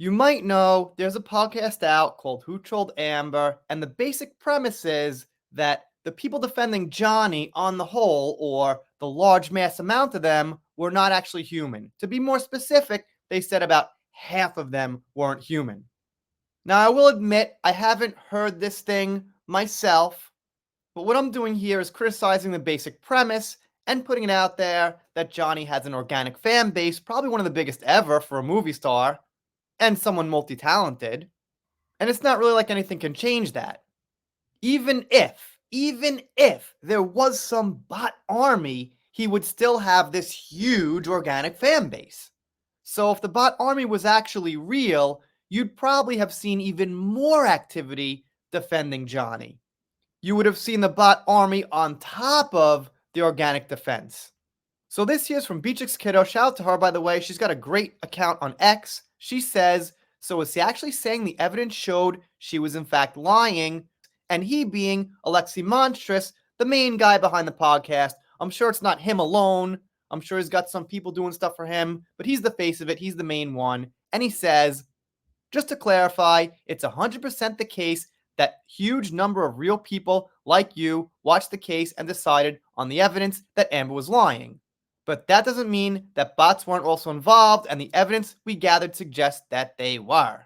You might know there's a podcast out called Who Trolled Amber, and the basic premise is that the people defending Johnny, on the whole, or the large mass amount of them, were not actually human. To be more specific, they said about half of them weren't human. Now, I will admit I haven't heard this thing myself, but what I'm doing here is criticizing the basic premise and putting it out there that Johnny has an organic fan base, probably one of the biggest ever for a movie star, and someone multi-talented. And it's not really like anything can change that. Even if there was some bot army, he would still have this huge organic fan base. So if the bot army was actually real, you'd probably have seen even more activity defending Johnny. You would have seen the bot army on top of the organic defense. So this here's from Beatrix Kiddo. Shout out to her, by the way. She's got a great account on X. She says, so is he actually saying the evidence showed she was in fact lying? And he being Alexi Monstrous, the main guy behind the podcast. I'm sure it's not him alone. I'm sure he's got some people doing stuff for him, but he's the face of it. He's the main one. And he says, just to clarify, it's 100% the case that huge number of real people like you watched the case and decided on the evidence that Amber was lying. But that doesn't mean that bots weren't also involved, and the evidence we gathered suggests that they were.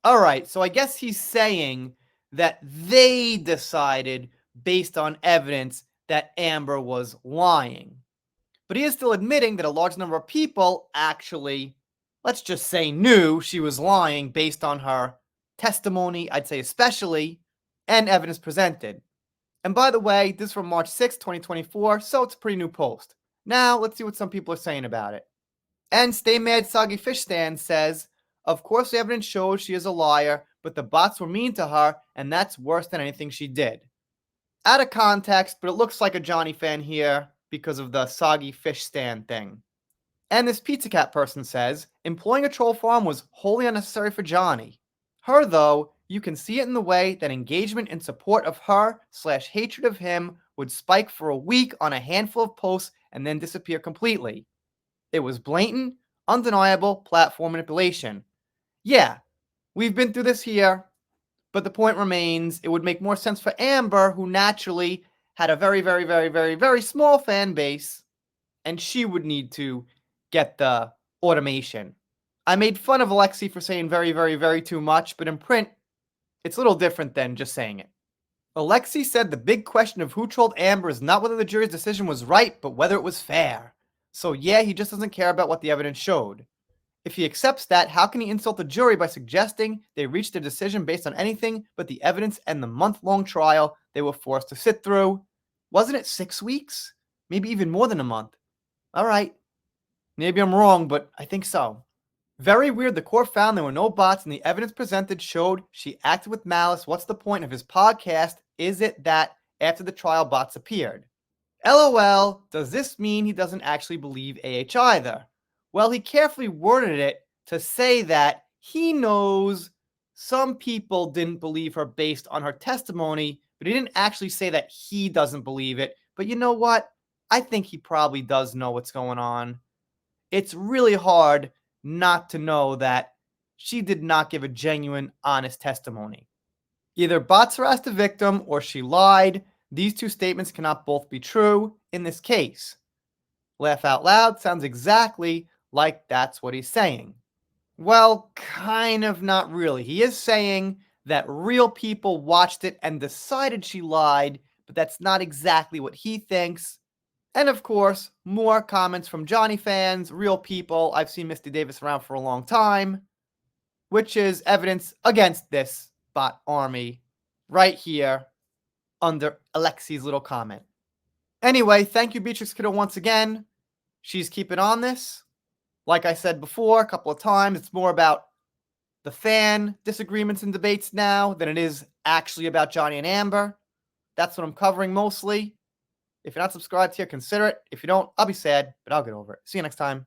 Alright, so I guess he's saying that they decided based on evidence that Amber was lying. But he is still admitting that a large number of people actually, let's just say, knew she was lying based on her testimony, I'd say especially, and evidence presented. And by the way, this is from March 6, 2024, so it's a pretty new post. Now, let's see what some people are saying about it. And Stay Mad Soggy Fish Stand says, of course the evidence shows she is a liar, but the bots were mean to her, and that's worse than anything she did. Out of context, but it looks like a Johnny fan here because of the Soggy Fish Stand thing. And this Pizza Cat person says, employing a troll farm was wholly unnecessary for Johnny. Her, though, you can see it in the way that engagement and support of her/hatred of him would spike for a week on a handful of posts and then disappear completely. It was blatant, undeniable platform manipulation. Yeah, we've been through this here, but the point remains, it would make more sense for Amber, who naturally had a very, very, very, very, very small fan base, and she would need to get the automation. I made fun of Alexi for saying very, very, very too much, but in print, it's a little different than just saying it. Alexi said the big question of who trolled Amber is not whether the jury's decision was right, but whether it was fair. So yeah, he just doesn't care about what the evidence showed. If he accepts that, how can he insult the jury by suggesting they reached a decision based on anything but the evidence and the month-long trial they were forced to sit through? Wasn't it 6 weeks? Maybe even more than a month. All right. Maybe I'm wrong, but I think so. Very weird the court found there were no bots and the evidence presented showed she acted with malice. What's the point of his podcast? Is it that after the trial bots appeared? LOL, does this mean he doesn't actually believe AH either? Well, he carefully worded it to say that he knows some people didn't believe her based on her testimony, but he didn't actually say that he doesn't believe it. But you know what? I think he probably does know what's going on. It's really hard not to know that she did not give a genuine, honest testimony. Either bots harassed the victim or she lied. These two statements cannot both be true in this case. Laugh out loud sounds exactly like that's what he's saying. Well, kind of not really. He is saying that real people watched it and decided she lied, but that's not exactly what he thinks. And of course, more comments from Johnny fans, real people. I've seen Misty Davis around for a long time, which is evidence against this bot army right here under Alexi's little comment. Anyway, thank you, Beatrix Kiddo, once again. She's keeping on this. Like I said before a couple of times, it's more about the fan disagreements and debates now than it is actually about Johnny and Amber. That's what I'm covering mostly. If you're not subscribed here, consider it. If you don't, I'll be sad, but I'll get over it. See you next time.